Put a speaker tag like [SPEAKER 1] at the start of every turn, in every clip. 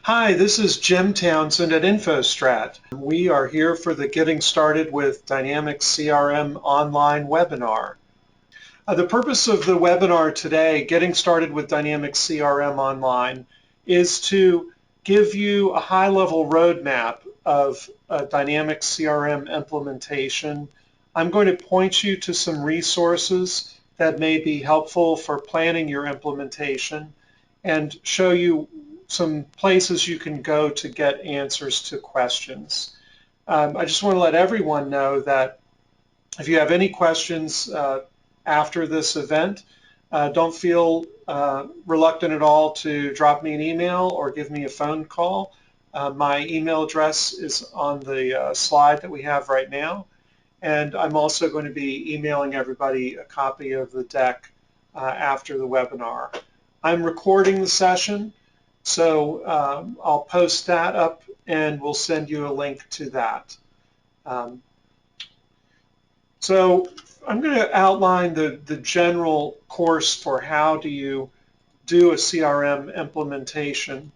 [SPEAKER 1] Hi, this is Jim Townsend at InfoStrat. We are here for the Getting Started with Dynamics CRM online webinar. The purpose of the webinar today, Getting Started with Dynamics CRM online, is to give you a high-level roadmap of Dynamics CRM implementation. I'm going to point you to some resources that may be helpful for planning your implementation and show you some places you can go to get answers to questions. I just want to let everyone know that if you have any questions after this event, don't feel reluctant at all to drop me an email or give me a phone call. My email address is on the slide that we have right now, and I'm also going to be emailing everybody a copy of the deck after the webinar. I'm recording the session, so I'll post that up and we'll send you a link to that. So I'm going to outline the general course for how do you do a CRM implementation.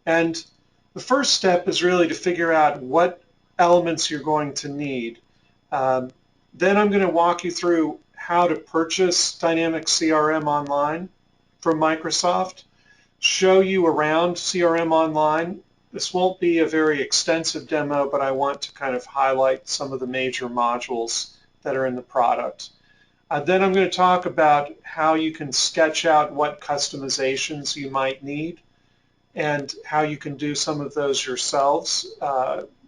[SPEAKER 1] And the first step is really to figure out what elements you're going to need. Then I'm going to walk you through how to purchase Dynamics CRM online from Microsoft, show you around CRM online. This won't be a very extensive demo, but I want to kind of highlight some of the major modules that are in the product. Then I'm going to talk about how you can sketch out what customizations you might need and how you can do some of those yourselves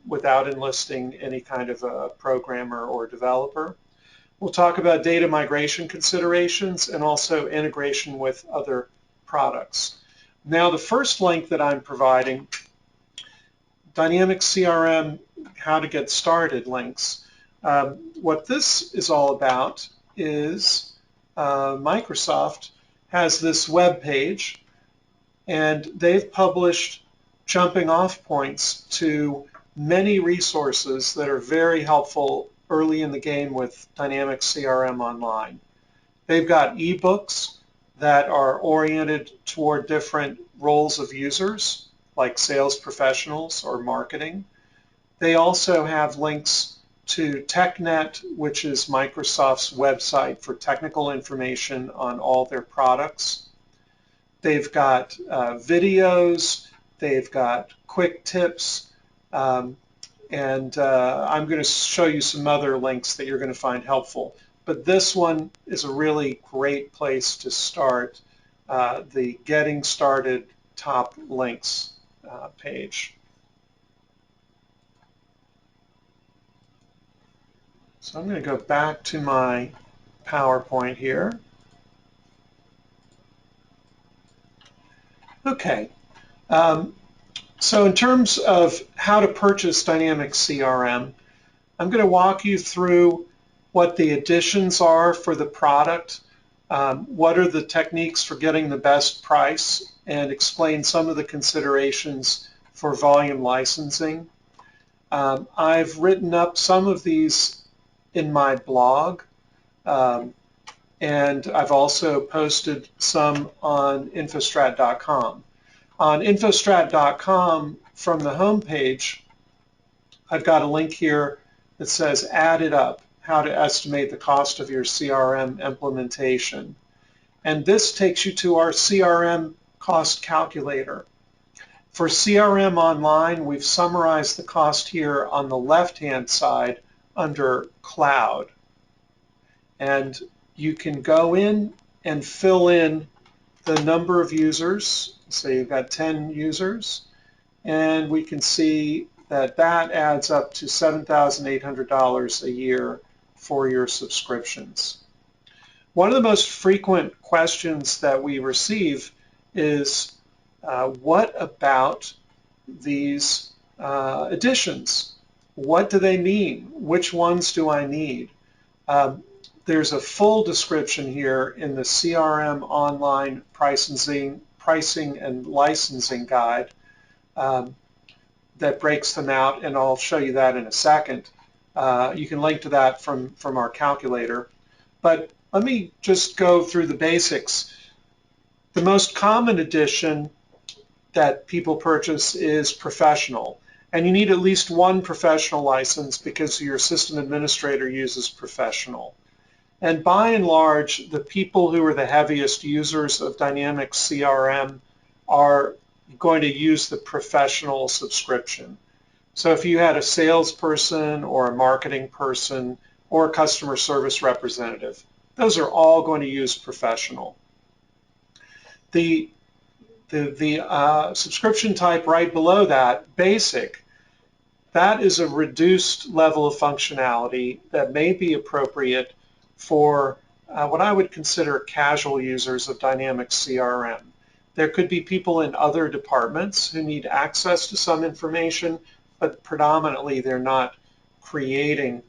[SPEAKER 1] without enlisting any kind of a programmer or developer. We'll talk about data migration considerations and also integration with other products. Now, the first link that I'm providing, Dynamics CRM How to Get Started links. What this is all about is Microsoft has this web page, and they've published jumping off points to many resources that are very helpful early in the game with Dynamics CRM Online. They've got ebooks that are oriented toward different roles of users, like sales professionals or marketing. They also have links to TechNet, which is Microsoft's website for technical information on all their products. They've got videos, they've got quick tips, and I'm going to show you some other links that you're going to find helpful. But this one is a really great place to start, the Getting Started top links page. So I'm going to go back to my PowerPoint here. Okay. So in terms of how to purchase Dynamics CRM, I'm going to walk you through what the additions are for the product, what are the techniques for getting the best price, and explain some of the considerations for volume licensing. I've written up some of these in my blog, and I've also posted some on InfoStrat.com. On InfoStrat.com, from the home page, I've got a link here that says Add It Up, how to estimate the cost of your CRM implementation. And this takes you to our CRM cost calculator. For CRM Online, we've summarized the cost here on the left-hand side under Cloud. And you can go in and fill in the number of users. So you've got 10 users, and we can see that that adds up to $7,800 a year for your subscriptions. One of the most frequent questions that we receive is, what about these additions? What do they mean? Which ones do I need? There's a full description here in the CRM Online Pricing and Licensing Guide that breaks them out, and I'll show you that in a second. You can link to that from our calculator. But let me just go through the basics. The most common addition that people purchase is professional. And you need at least one professional license because your system administrator uses professional. And by and large, the people who are the heaviest users of Dynamics CRM are going to use the professional subscription. So if you had a salesperson or a marketing person or a customer service representative, those are all going to use professional. The subscription type right below that, basic, that is a reduced level of functionality that may be appropriate for what I would consider casual users of Dynamics CRM. There could be people in other departments who need access to some information, but predominantly they're not creating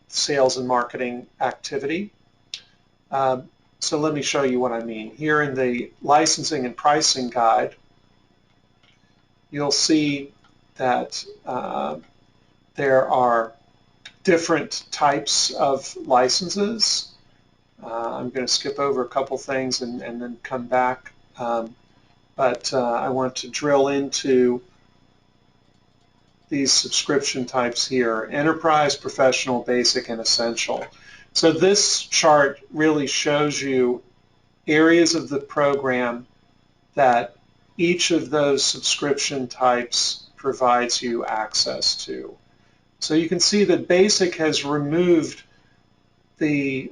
[SPEAKER 1] sales and marketing activity. So let me show you what I mean. Here in the licensing and pricing guide, you'll see that there are different types of licenses. I'm going to skip over a couple things and then come back. But I want to drill into these subscription types here: enterprise, professional, basic, and essential. So this chart really shows you areas of the program that each of those subscription types provides you access to. So you can see that basic has removed the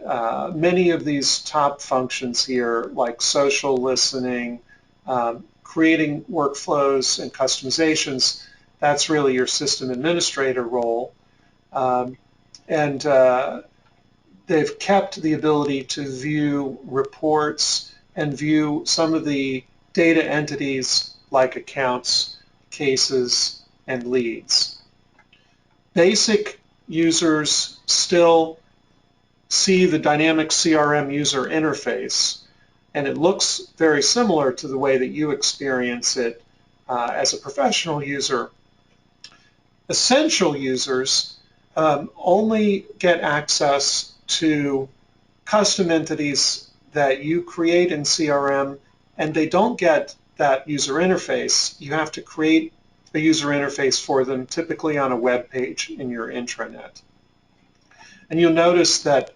[SPEAKER 1] many of these top functions here, like social listening, creating workflows and customizations. That's really your system administrator role. They've kept the ability to view reports and view some of the data entities like accounts, cases, and leads. Basic users still see the Dynamics CRM user interface, and it looks very similar to the way that you experience it as a professional user. Essential users only get access to custom entities that you create in CRM, and they don't get that user interface. You have to create a user interface for them, typically on a web page in your intranet. And you'll notice that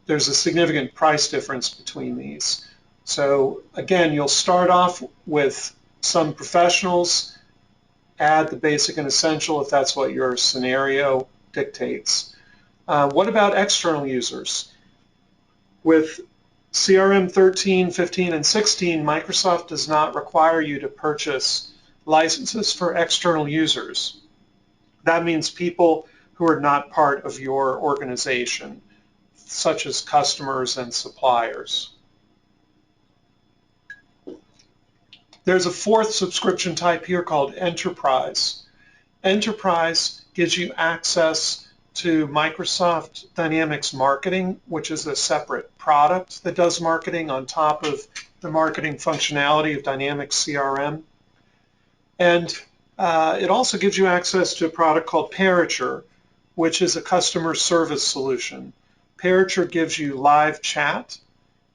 [SPEAKER 1] there's a significant price difference between these. So again, you'll start off with some professionals, add the basic and essential if that's what your scenario dictates. What about external users? With CRM 13, 15, and 16, Microsoft does not require you to purchase licenses for external users. That means people who are not part of your organization, such as customers and suppliers. There's a fourth subscription type here called Enterprise. Enterprise gives you access to Microsoft Dynamics Marketing, which is a separate product that does marketing on top of the marketing functionality of Dynamics CRM. And it also gives you access to a product called Parature, which is a customer service solution. Parature gives you live chat.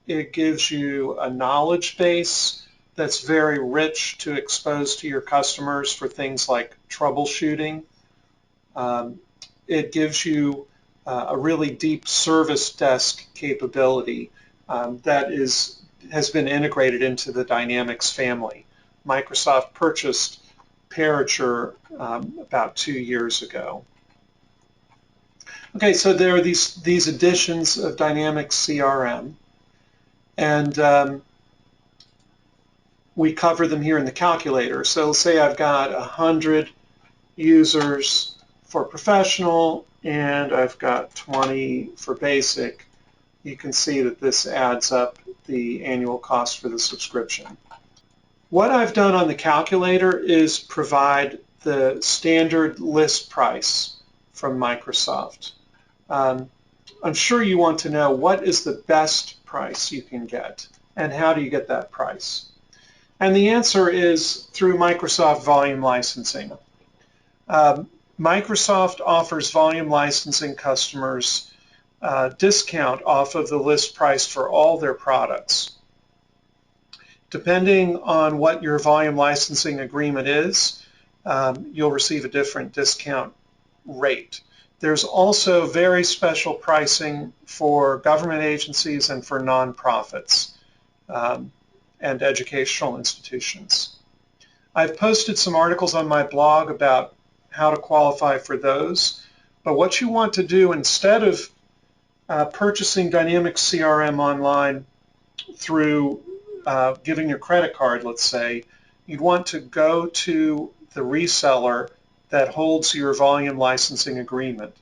[SPEAKER 1] It gives you a knowledge base that's very rich to expose to your customers for things like troubleshooting. It gives you a really deep service desk capability that has been integrated into the Dynamics family. Microsoft purchased Parature about 2 years ago. Okay, so there are these editions of Dynamics CRM, and we cover them here in the calculator. So say I've got 100 users for professional and I've got 20 for basic. You can see that this adds up the annual cost for the subscription. What I've done on the calculator is provide the standard list price from Microsoft. I'm sure you want to know what is the best price you can get and how do you get that price. And the answer is through Microsoft Volume Licensing. Microsoft offers volume licensing customers discount off of the list price for all their products. Depending on what your volume licensing agreement is, you'll receive a different discount rate. There's also very special pricing for government agencies and for nonprofits and educational institutions. I've posted some articles on my blog about how to qualify for those, but what you want to do instead of purchasing Dynamics CRM online through giving your credit card, let's say, you'd want to go to the reseller that holds your volume licensing agreement.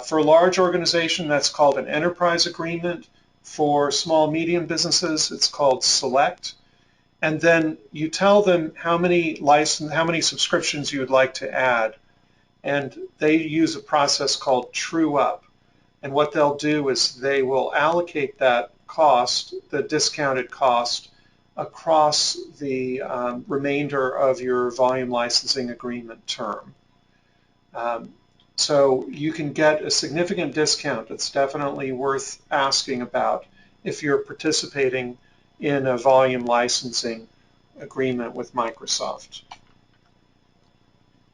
[SPEAKER 1] For a large organization, that's called an enterprise agreement. For small, medium businesses, it's called Select. And then you tell them how many subscriptions you would like to add. And they use a process called True Up. And what they'll do is they will allocate that cost, the discounted cost, across the remainder of your volume licensing agreement term. So you can get a significant discount. It's definitely worth asking about if you're participating in a volume licensing agreement with Microsoft.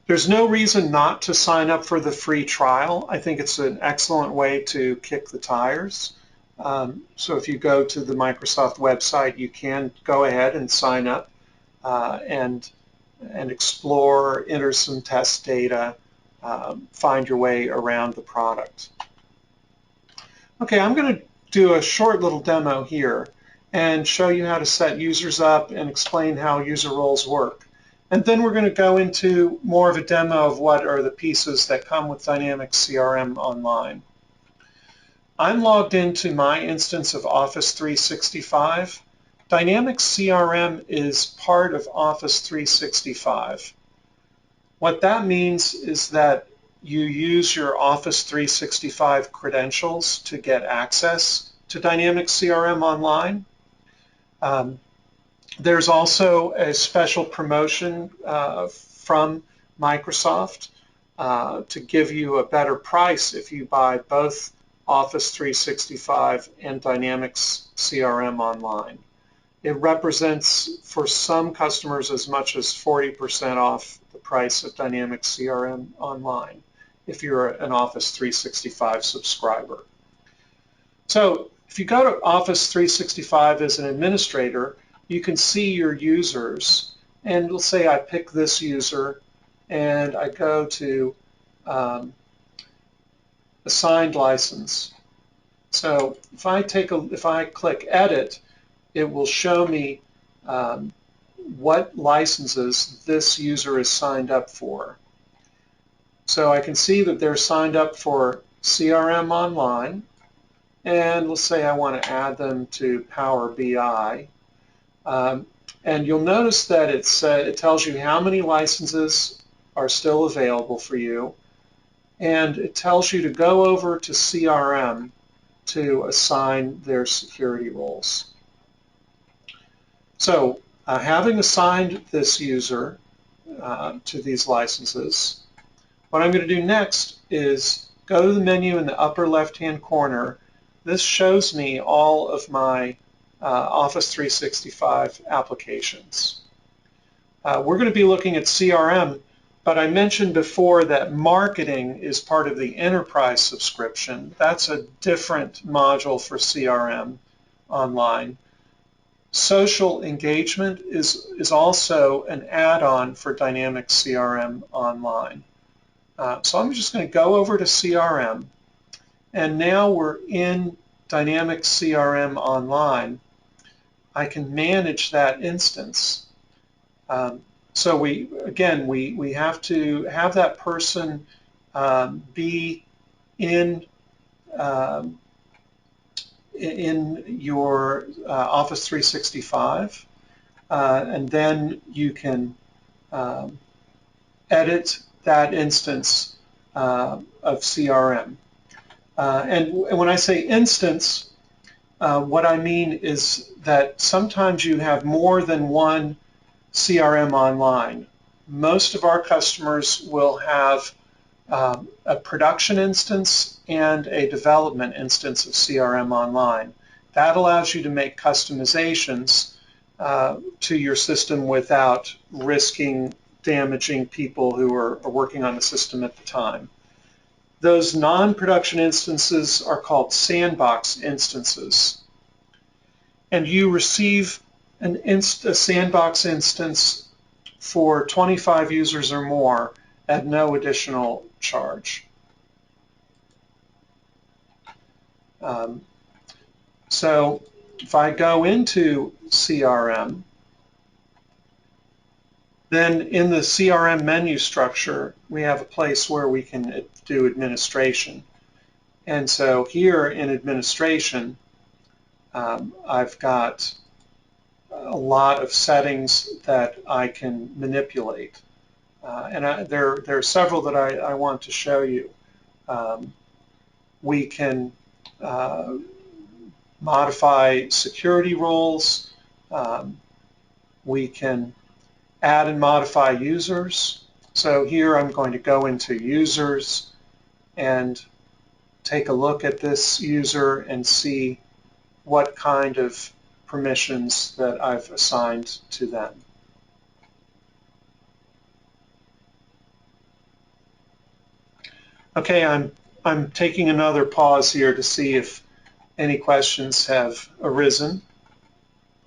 [SPEAKER 1] There's no reason not to sign up for the free trial. I think it's an excellent way to kick the tires. So if you go to the Microsoft website, you can go ahead and sign up and explore, enter some test data, find your way around the product. Okay, I'm going to do a short little demo here and show you how to set users up and explain how user roles work. And then we're going to go into more of a demo of what are the pieces that come with Dynamics CRM Online. I'm logged into my instance of Office 365. Dynamics CRM is part of Office 365. What that means is that you use your Office 365 credentials to get access to Dynamics CRM Online. There's also a special promotion from Microsoft to give you a better price if you buy both Office 365 and Dynamics CRM Online. It represents for some customers as much as 40% off the price of Dynamics CRM Online if you're an Office 365 subscriber. So if you go to Office 365 as an administrator, you can see your users, and let's say I pick this user and I go to assigned license. So if I click edit, it will show me what licenses this user is signed up for. So I can see that they're signed up for CRM Online, and let's say I want to add them to Power BI. And you'll notice that it tells you how many licenses are still available for you, and it tells you to go over to CRM to assign their security roles. So having assigned this user to these licenses, what I'm going to do next is go to the menu in the upper left-hand corner. This shows me all of my Office 365 applications. We're going to be looking at CRM, but I mentioned before that marketing is part of the enterprise subscription. That's a different module for CRM Online. Social engagement is also an add-on for Dynamics CRM Online. So I'm just going to go over to CRM, and now we're in Dynamics CRM Online. I can manage that instance. So we have to have that person be in your Office 365, and then you can edit that instance of CRM. And when I say instance, what I mean is that sometimes you have more than one CRM Online. Most of our customers will have a production instance and a development instance of CRM Online. That allows you to make customizations to your system without risking damaging people who are working on the system at the time. Those non-production instances are called sandbox instances. And you receive a sandbox instance for 25 users or more at no additional charge. So if I go into CRM, then in the CRM menu structure, we have a place where we can do administration. And so here in administration, I've got a lot of settings that I can manipulate. There are several that I want to show you. We can modify security roles. We can add and modify users. So here I'm going to go into users and take a look at this user and see what kind of permissions that I've assigned to them. Okay, I'm taking another pause here to see if any questions have arisen.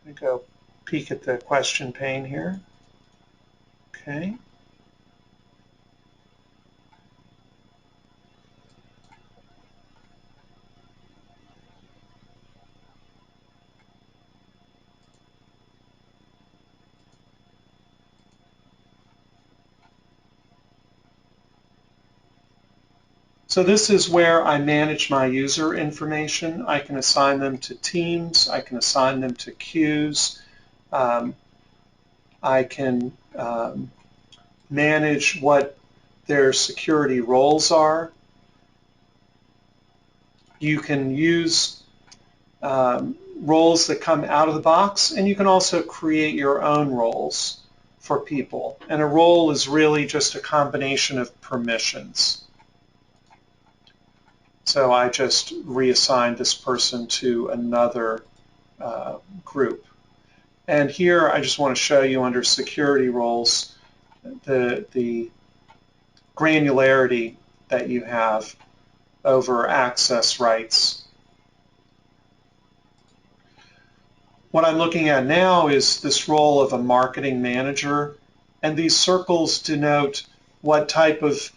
[SPEAKER 1] Let me go peek at the question pane here. Okay. So this is where I manage my user information. I can assign them to teams. I can assign them to queues. I can manage what their security roles are. You can use roles that come out of the box, and you can also create your own roles for people. And a role is really just a combination of permissions. So I just reassigned this person to another group. And here I just want to show you under security roles the granularity that you have over access rights. What I'm looking at now is this role of a marketing manager, and these circles denote what type of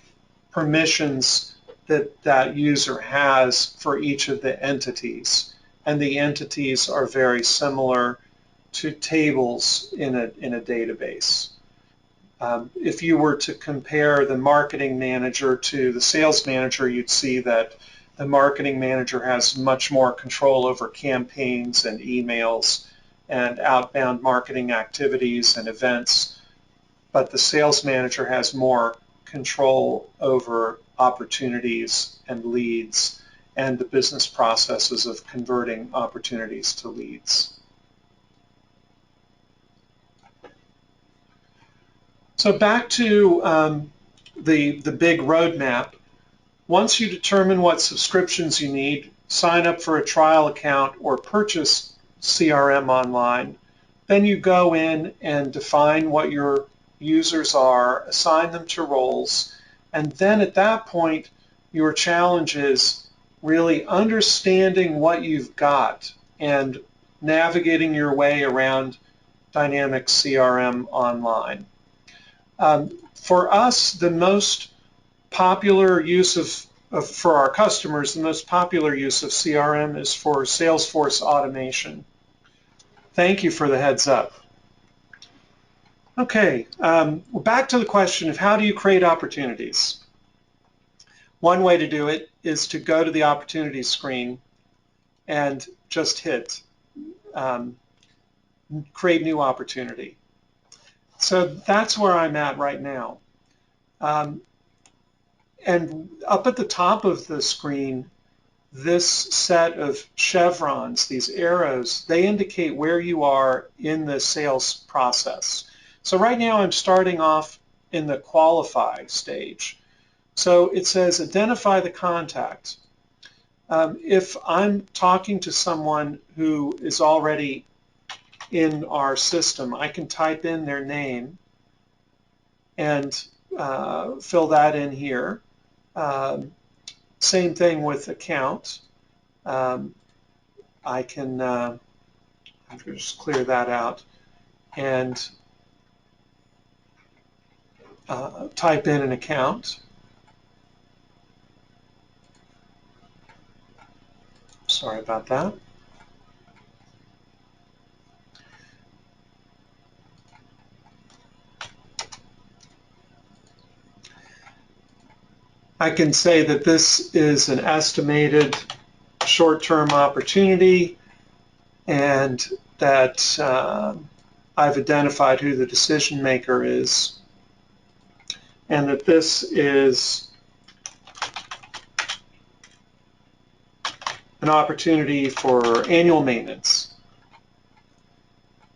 [SPEAKER 1] permissions that user has for each of the entities. And the entities are very similar to tables in a database. If you were to compare the marketing manager to the sales manager, you'd see that the marketing manager has much more control over campaigns and emails and outbound marketing activities and events, but the sales manager has more control over opportunities and leads and the business processes of converting opportunities to leads. So back to the big roadmap. Once you determine what subscriptions you need, sign up for a trial account or purchase CRM online, then you go in and define what your users are, assign them to roles, and then at that point your challenge is really understanding what you've got and navigating your way around dynamic CRM online. For us, the most popular use for our customers, the most popular use of CRM is for Salesforce automation. Thank you for the heads up. Okay, back to the question of how do you create opportunities? One way to do it is to go to the opportunities screen and just hit create new opportunity. So that's where I'm at right now. And up at the top of the screen, this set of chevrons, these arrows, they indicate where you are in the sales process. So right now I'm starting off in the qualify stage. So it says identify the contact. If I'm talking to someone who is already in our system. I can type in their name and fill that in here. Same thing with account. I can just clear that out and type in an account. Sorry about that. I can say that this is an estimated short-term opportunity and that I've identified who the decision maker is and that this is an opportunity for annual maintenance.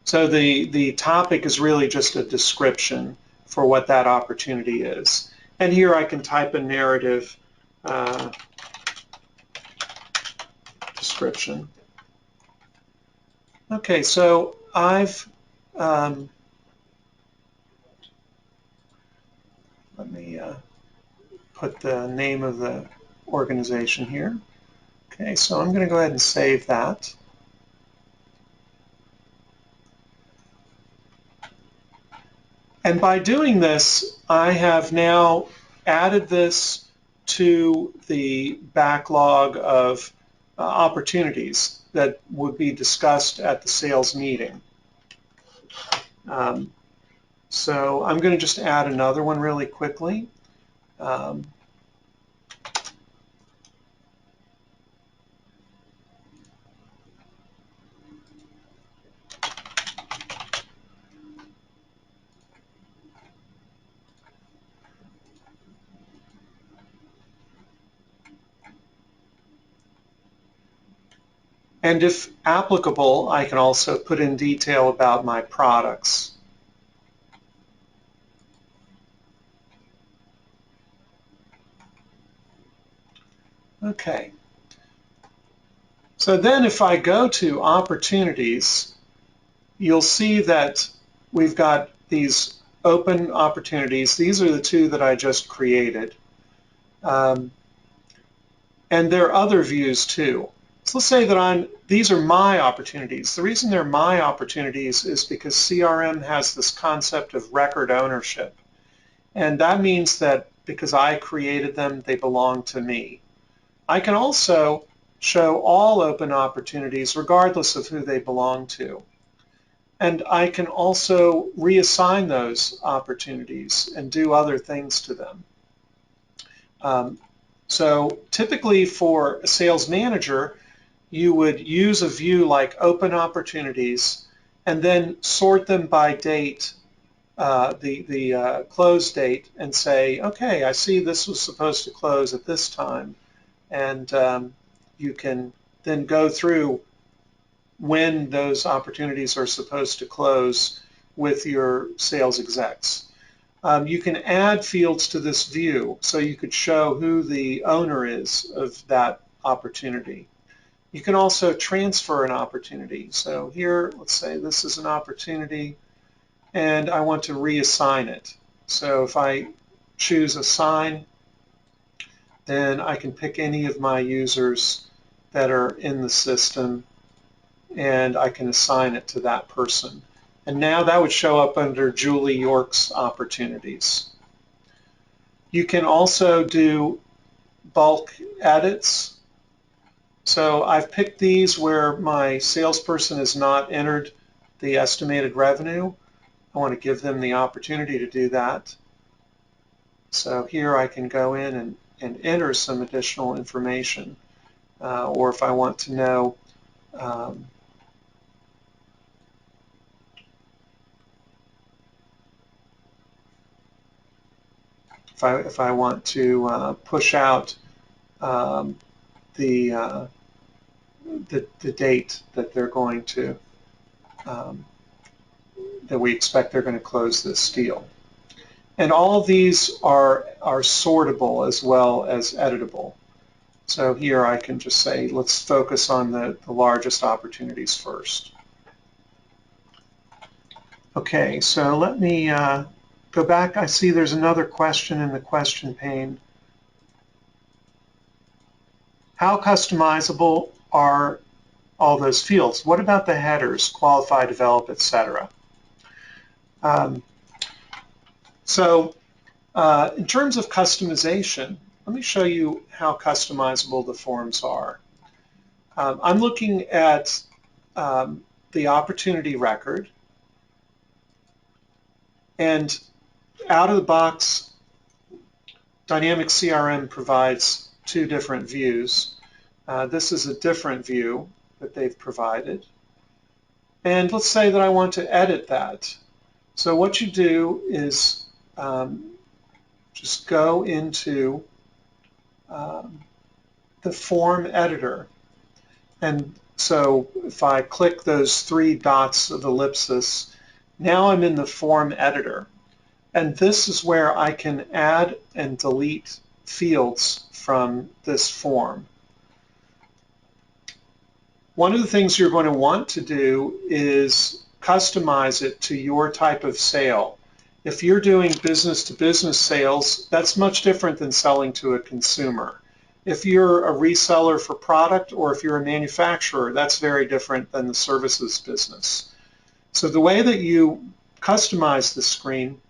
[SPEAKER 1] So the topic is really just a description for what that opportunity is. And here I can type a narrative description. Okay, so I've let me put the name of the organization here. Okay, so I'm going to go ahead and save that. And by doing this, I have now added this to the backlog of opportunities that would be discussed at the sales meeting. So I'm going to just add another one really quickly. And if applicable, I can also put in detail about my products. Okay. So then if I go to opportunities, you'll see that we've got these open opportunities. These are the two that I just created. And there are other views too. So let's say that these are my opportunities. The reason they're my opportunities is because CRM has this concept of record ownership. And that means that because I created them, they belong to me. I can also show all open opportunities regardless of who they belong to. And I can also reassign those opportunities and do other things to them. So typically for a sales manager, you would use a view like open opportunities and then sort them by date, the close date, and say, okay, I see this was supposed to close at this time. And you can then go through when those opportunities are supposed to close with your sales execs. You can add fields to this view, so you could show who the owner is of that opportunity. You can also transfer an opportunity. So here, let's say this is an opportunity, and I want to reassign it. So if I choose assign, then I can pick any of my users that are in the system, and I can assign it to that person. And now that would show up under Julie York's opportunities. You can also do bulk edits. So I've picked these where my salesperson has not entered the estimated revenue. I want to give them the opportunity to do that. So here I can go in and enter some additional information. Or if I want to know if I want to push out the date that they're going to that we expect they're going to close this deal. And all of these are sortable as well as editable. So here I can just say, let's focus on the largest opportunities first. Okay, so let me go back. I see there's another question in the question pane. How customizable are all those fields? What about the headers, qualify, develop, etc.? In terms of customization, let me show you how customizable the forms are. I'm looking at the opportunity record, and out of the box, Dynamic CRM provides two different views. This is a different view that they've provided. And let's say that I want to edit that. So what you do is just go into the form editor. And so if I click those three dots of ellipsis, now I'm in the form editor. And this is where I can add and delete fields from this form. One of the things you're going to want to do is customize it to your type of sale. If you're doing business-to-business sales, that's much different than selling to a consumer. If you're a reseller for product or if you're a manufacturer, that's very different than the services business. So the way that you customize the screen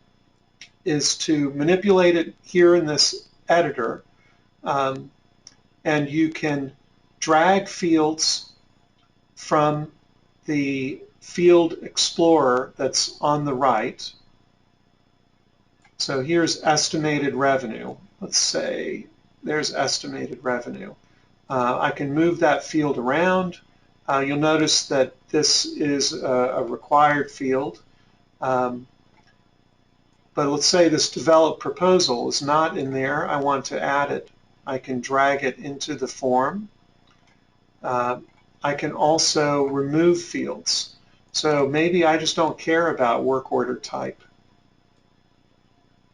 [SPEAKER 1] is to manipulate it here in this editor, and you can drag fields from the field explorer that's on the right. So here's estimated revenue. Let's say there's estimated revenue. I can move that field around. You'll notice that this is a required field. But let's say this develop proposal is not in there. I want to add it. I can drag it into the form. I can also remove fields. So maybe I just don't care about work order type.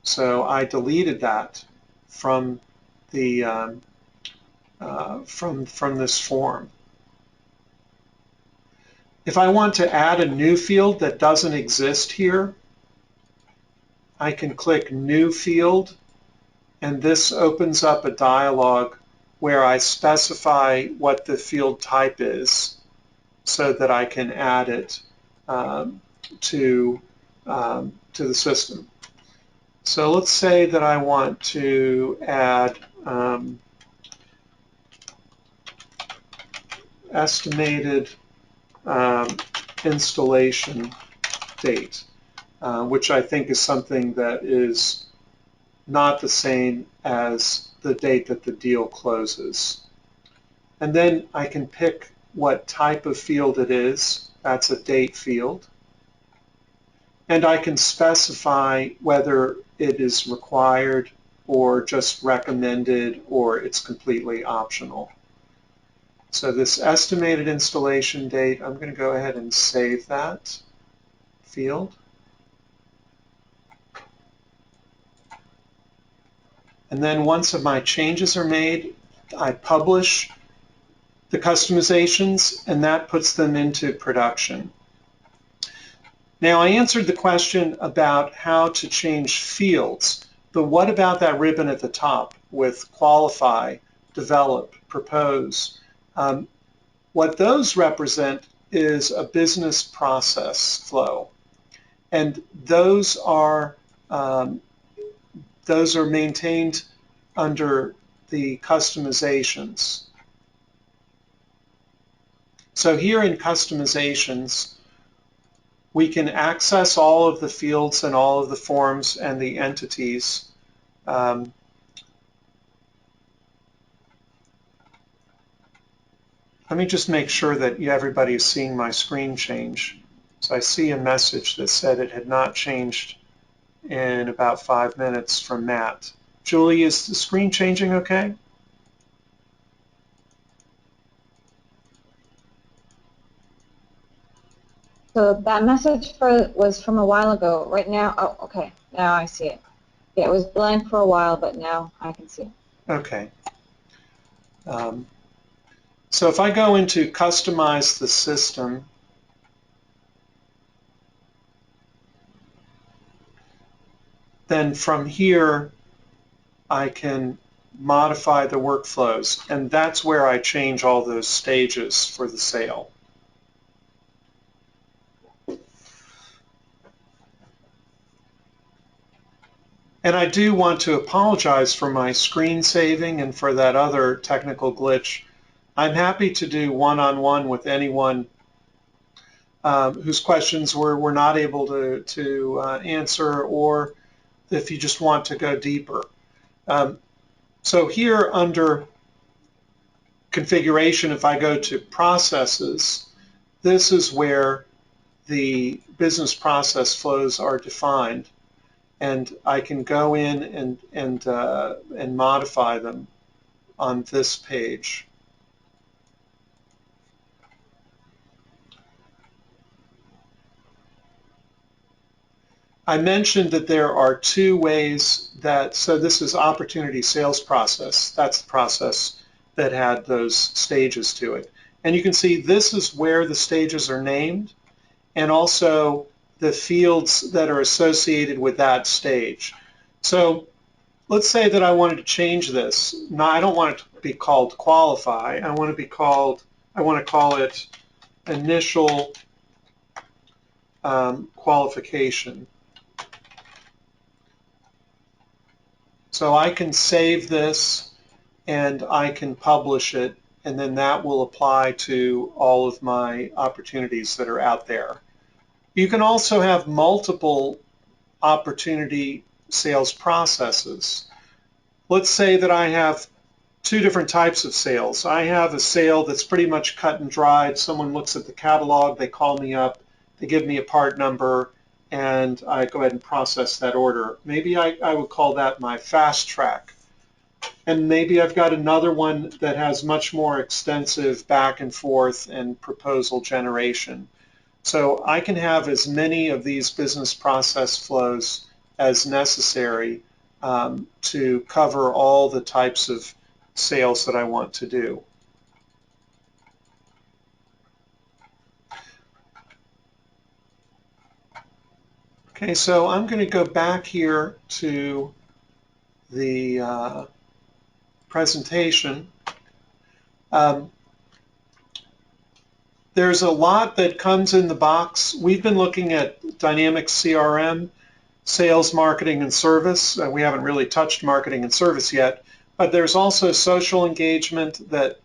[SPEAKER 1] So I deleted that from the from this form. If I want to add a new field that doesn't exist here, I can click New Field, and this opens up a dialog where I specify what the field type is so that I can add it to the system. So let's say that I want to add estimated installation date, which I think is something that is not the same as the date that the deal closes. And then I can pick what type of field it is. That's a date field. And I can specify whether it is required or just recommended or it's completely optional. So this estimated installation date, I'm going to go ahead and save that field. And then once my changes are made, I publish the customizations, and that puts them into production. Now, I answered the question about how to change fields, but what about that ribbon at the top with qualify, develop, propose? What those represent is a business process flow, and those are maintained under the customizations. So here in customizations, we can access all of the fields and all of the forms and the entities. Let me just make sure that everybody is seeing my screen change. So I see a message that said it had not changed in about 5 minutes from Matt. Julie, is the screen changing okay?
[SPEAKER 2] So that message was from a while ago. Right now, oh, okay, now I see it. Yeah, it was blank for a while, but now I can see it.
[SPEAKER 1] Okay. So if I go into customize the system, then from here I can modify the workflows, and that's where I change all those stages for the sale. And I do want to apologize for my screen saving and for that other technical glitch. I'm happy to do one-on-one with anyone whose questions we're not able to answer, or if you just want to go deeper. So here under configuration, if I go to processes, this is where the business process flows are defined, and I can go in and modify them on this page. I mentioned that there are two ways that, so this is opportunity sales process. That's the process that had those stages to it. And you can see this is where the stages are named, and also the fields that are associated with that stage. So let's say that I wanted to change this. Now, I don't want it to be called qualify. I want to call it initial qualification. So I can save this and I can publish it, and then that will apply to all of my opportunities that are out there. You can also have multiple opportunity sales processes. Let's say that I have two different types of sales. I have a sale that's pretty much cut and dried. Someone looks at the catalog, they call me up, they give me a part number, and I go ahead and process that order. Maybe I would call that my fast track. And maybe I've got another one that has much more extensive back and forth and proposal generation. So I can have as many of these business process flows as necessary to cover all the types of sales that I want to do. Okay, so I'm going to go back here to the presentation. There's a lot that comes in the box. We've been looking at dynamic CRM, sales, marketing, and service. We haven't really touched marketing and service yet, but there's also social engagement that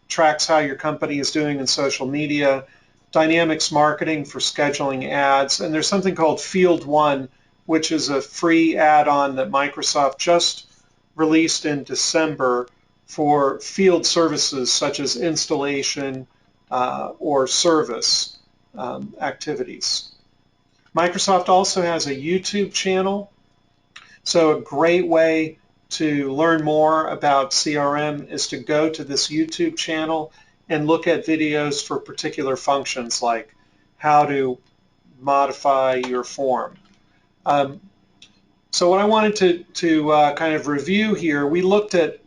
[SPEAKER 1] tracks how your company is doing in social media, dynamics marketing for scheduling ads, and there's something called Field One, which is a free add-on that Microsoft just released in December for field services such as installation or service activities. Microsoft also has a YouTube channel, so a great way to learn more about CRM is to go to this YouTube channel and look at videos for particular functions like how to modify your form. So what I wanted to kind of review here, we looked at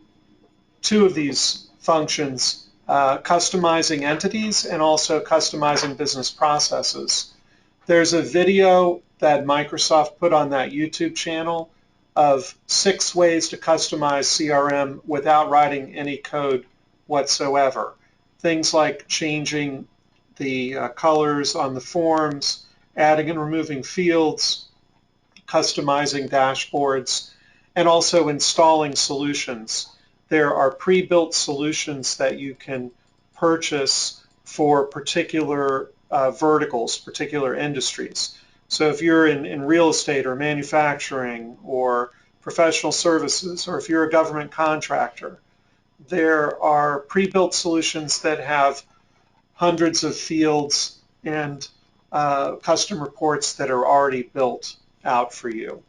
[SPEAKER 1] two of these functions, customizing entities and also customizing business processes. There's a video that Microsoft put on that YouTube channel of 6 ways to customize CRM without writing any code whatsoever. Things like changing the colors on the forms, adding and removing fields, customizing dashboards, and also installing solutions. There are pre-built solutions that you can purchase for particular verticals, particular industries. So if you're in real estate or manufacturing or professional services, or if you're a government contractor, there are pre-built solutions that have hundreds of fields and custom reports that are already built out for you.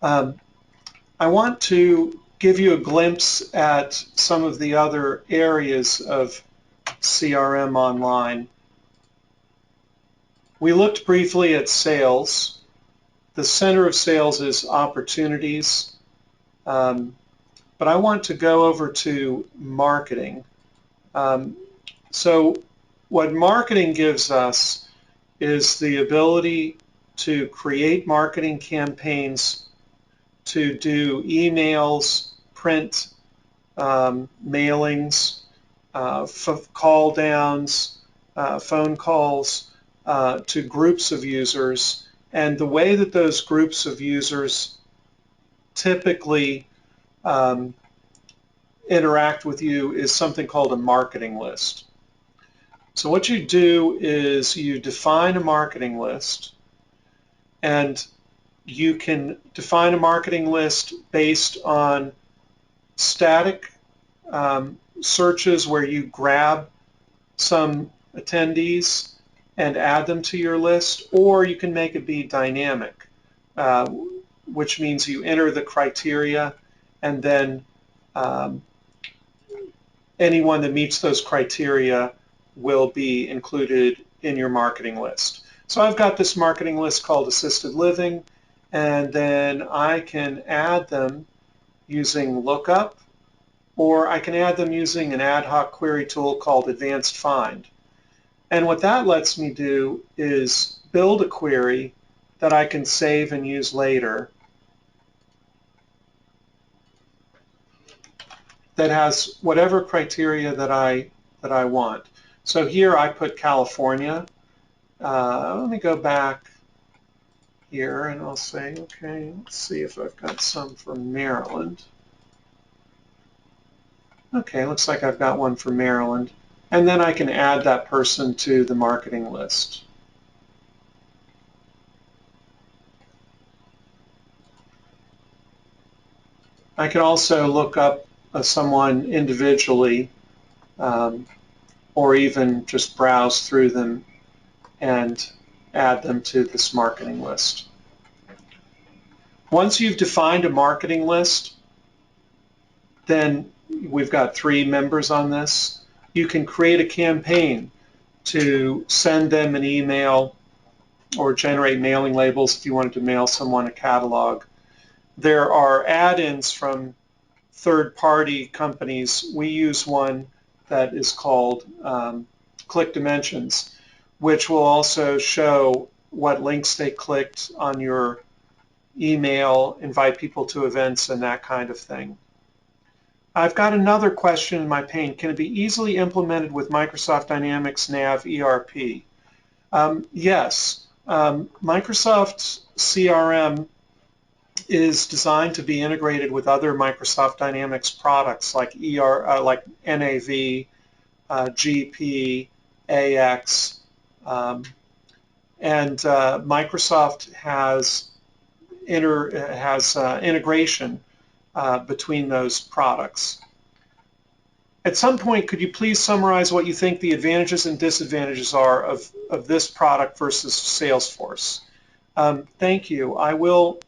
[SPEAKER 1] I want to give you a glimpse at some of the other areas of CRM online. We looked briefly at sales. The center of sales is opportunities, but I want to go over to marketing. So what marketing gives us is the ability to create marketing campaigns, to do emails, print mailings, call downs, phone calls to groups of users. And the way that those groups of users typically interact with you is something called a marketing list. So what you do is you define a marketing list, and you can define a marketing list based on static searches where you grab some attendees and add them to your list, or you can make it be dynamic, which means you enter the criteria, and then anyone that meets those criteria will be included in your marketing list. So I've got this marketing list called Assisted Living, and then I can add them using lookup, or I can add them using an ad hoc query tool called Advanced Find. And what that lets me do is build a query that I can save and use later that has whatever criteria that I want. So here I put California. Let me go back here and I'll say, okay, let's see if I've got some for Maryland. Okay, looks like I've got one for Maryland. And then I can add that person to the marketing list. I can also look up someone individually, or even just browse through them and add them to this marketing list. Once you've defined a marketing list, then we've got 3 members on this. You can create a campaign to send them an email or generate mailing labels if you wanted to mail someone a catalog. There are add-ins from third-party companies. We use one that is called Click Dimensions, which will also show what links they clicked on your email, invite people to events, and that kind of thing. I've got another question in my pane. Can it be easily implemented with Microsoft Dynamics Nav ERP? Yes. Microsoft CRM is designed to be integrated with other Microsoft Dynamics products like NAV, GP, AX, and Microsoft has integration between those products. At some point, could you please summarize what you think the advantages and disadvantages are of this product versus Salesforce? Thank you. I will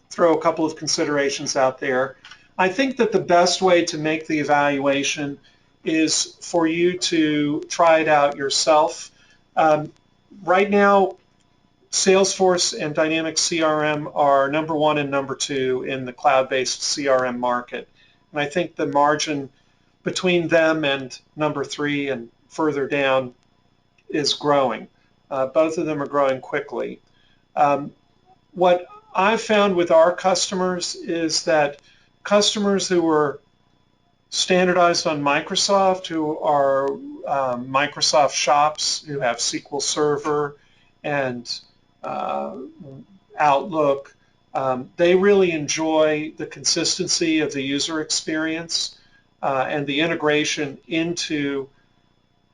[SPEAKER 1] throw a couple of considerations out there. I think that the best way to make the evaluation is for you to try it out yourself. Right now, Salesforce and Dynamics CRM are number 1 and number 2 in the cloud-based CRM market. And I think the margin between them and number 3 and further down is growing. Both of them are growing quickly. What I've found with our customers is that customers who are standardized on Microsoft, who are Microsoft shops, who have SQL Server and Outlook, they really enjoy the consistency of the user experience and the integration into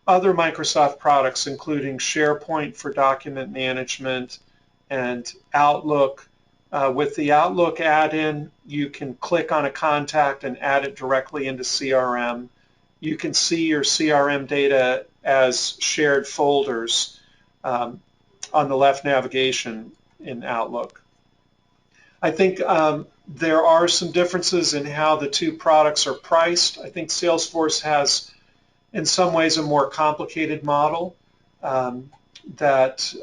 [SPEAKER 1] other Microsoft products, including SharePoint for document management and Outlook. With the Outlook add-in, you can click on a contact and add it directly into CRM. You can see your CRM data as shared folders on the left navigation in Outlook. I think there are some differences in how the 2 products are priced. I think Salesforce has, in some ways, a more complicated model that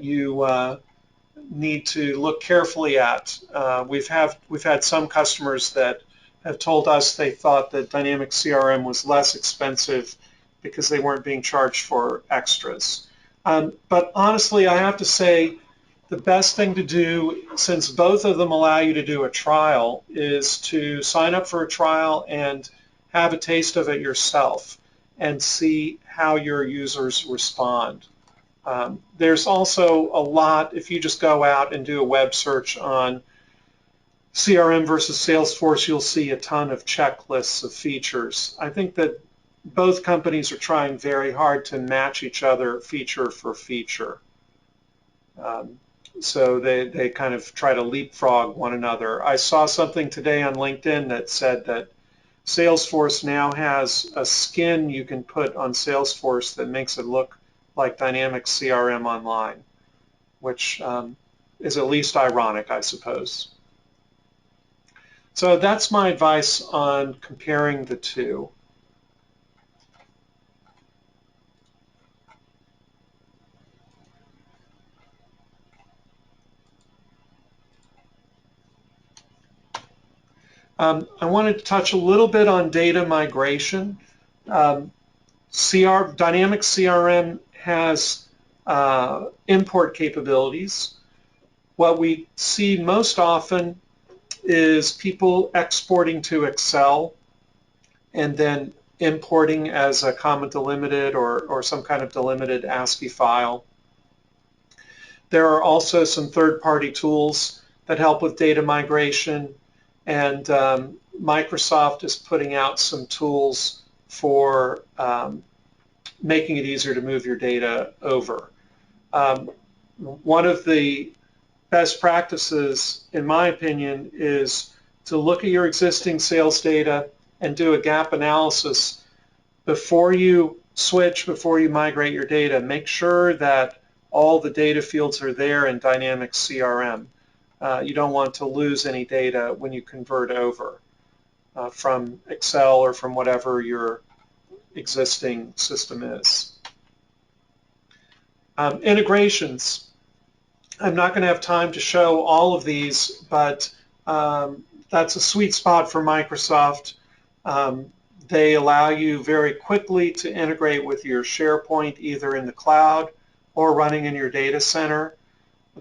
[SPEAKER 1] you need to look carefully at. We've had some customers that have told us they thought that Dynamics CRM was less expensive because they weren't being charged for extras. But honestly, I have to say the best thing to do, since both of them allow you to do a trial, is to sign up for a trial and have a taste of it yourself and see how your users respond. There's also a lot, if you just go out and do a web search on CRM versus Salesforce, you'll see a ton of checklists of features. I think that both companies are trying very hard to match each other feature for feature. So they kind of try to leapfrog one another. I saw something today on LinkedIn that said that Salesforce now has a skin you can put on Salesforce that makes it look like Dynamics CRM Online, which is at least ironic, I suppose. So that's my advice on comparing the two. I wanted to touch a little bit on data migration. Dynamics CRM has import capabilities. What we see most often is people exporting to Excel and then importing as a comma delimited or some kind of delimited ASCII file. There are also some third-party tools that help with data migration, and Microsoft is putting out some tools for making it easier to move your data over. One of the best practices, in my opinion, is to look at your existing sales data and do a gap analysis before you switch, before you migrate your data. Make sure that all the data fields are there in Dynamics CRM. You don't want to lose any data when you convert over from Excel or from whatever your existing system is. Integrations. I'm not going to have time to show all of these, but that's a sweet spot for Microsoft. They allow you very quickly to integrate with your SharePoint either in the cloud or running in your data center.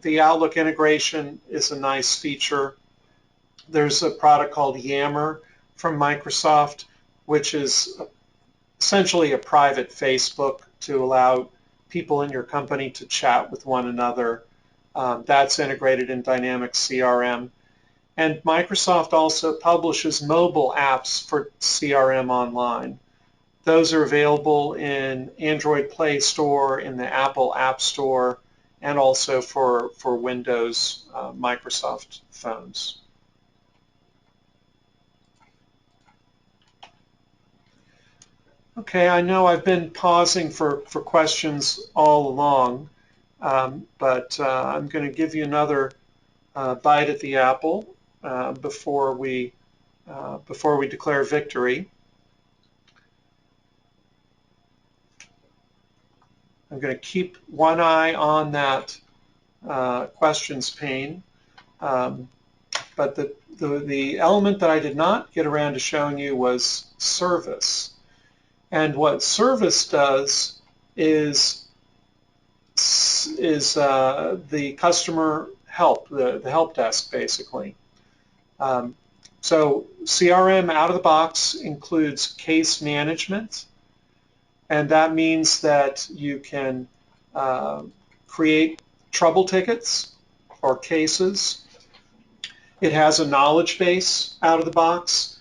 [SPEAKER 1] The Outlook integration is a nice feature. There's a product called Yammer from Microsoft, which is essentially a private Facebook to allow people in your company to chat with one another. That's integrated in Dynamics CRM. And Microsoft also publishes mobile apps for CRM Online. Those are available in Android Play Store, in the Apple App Store, and also for Windows Microsoft phones. Okay, I know I've been pausing for questions all along, but I'm going to give you another bite at the apple before we declare victory. I'm going to keep one eye on that questions pane, but the element that I did not get around to showing you was service. And what service does is the customer help, the help desk, basically. So CRM out of the box includes case management, and that means that you can create trouble tickets or cases. It has a knowledge base out of the box.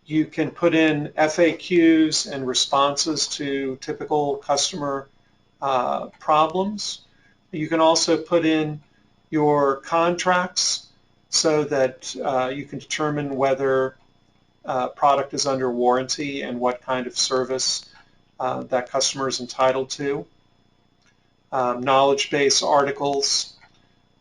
[SPEAKER 1] You can put in FAQs and responses to typical customer problems. You can also put in your contracts so that you can determine whether product is under warranty and what kind of service that customer is entitled to. Knowledge base articles,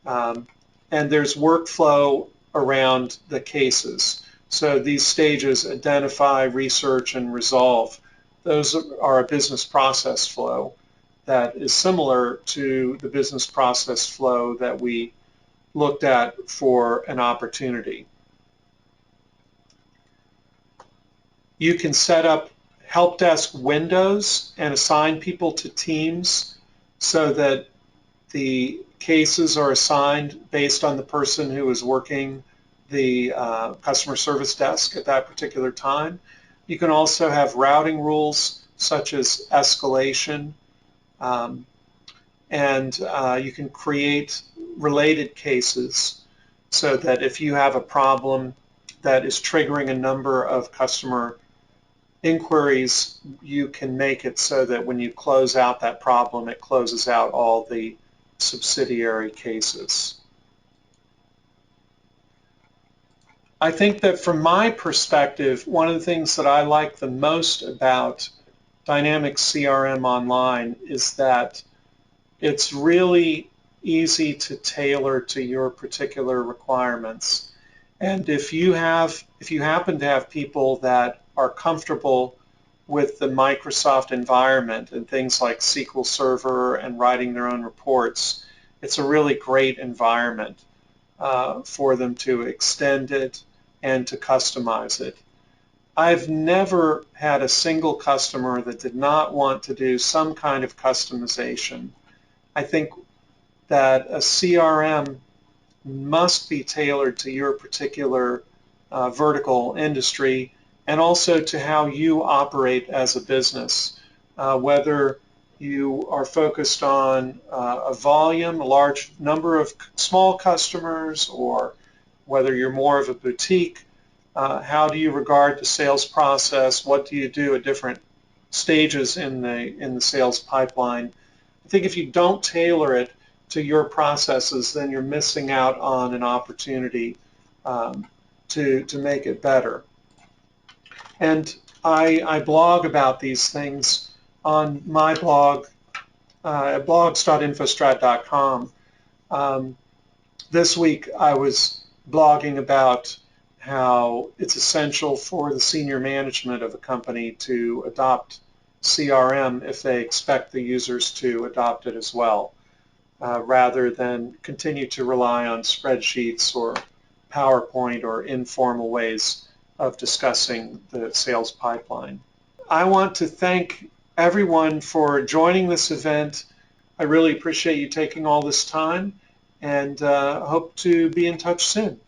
[SPEAKER 1] and there's workflow around the cases. So these stages: identify, research, and resolve. Those are a business process flow that is similar to the business process flow that we looked at for an opportunity. You can set up help desk windows and assign people to teams so that the cases are assigned based on the person who is working the customer service desk at that particular time. You can also have routing rules such as escalation, and you can create related cases so that if you have a problem that is triggering a number of customer inquiries, you can make it so that when you close out that problem, it closes out all the subsidiary cases. I think that from my perspective, one of the things that I like the most about Dynamics CRM Online is that it's really easy to tailor to your particular requirements. And if you happen to have people that are comfortable with the Microsoft environment and things like SQL Server and writing their own reports, it's a really great environment for them to extend it and to customize it. I've never had a single customer that did not want to do some kind of customization. I think that a CRM must be tailored to your particular vertical industry and also to how you operate as a business. Whether you are focused on a volume, a large number of small customers, or whether you're more of a boutique, how do you regard the sales process? What do you do at different stages in the sales pipeline? I think if you don't tailor it to your processes, then you're missing out on an opportunity to make it better. And I blog about these things on my blog at blogs.infostrat.com. This week I was blogging about how it's essential for the senior management of a company to adopt CRM if they expect the users to adopt it as well, rather than continue to rely on spreadsheets or PowerPoint or informal ways of discussing the sales pipeline. I want to thank everyone for joining this event. I really appreciate you taking all this time, and hope to be in touch soon.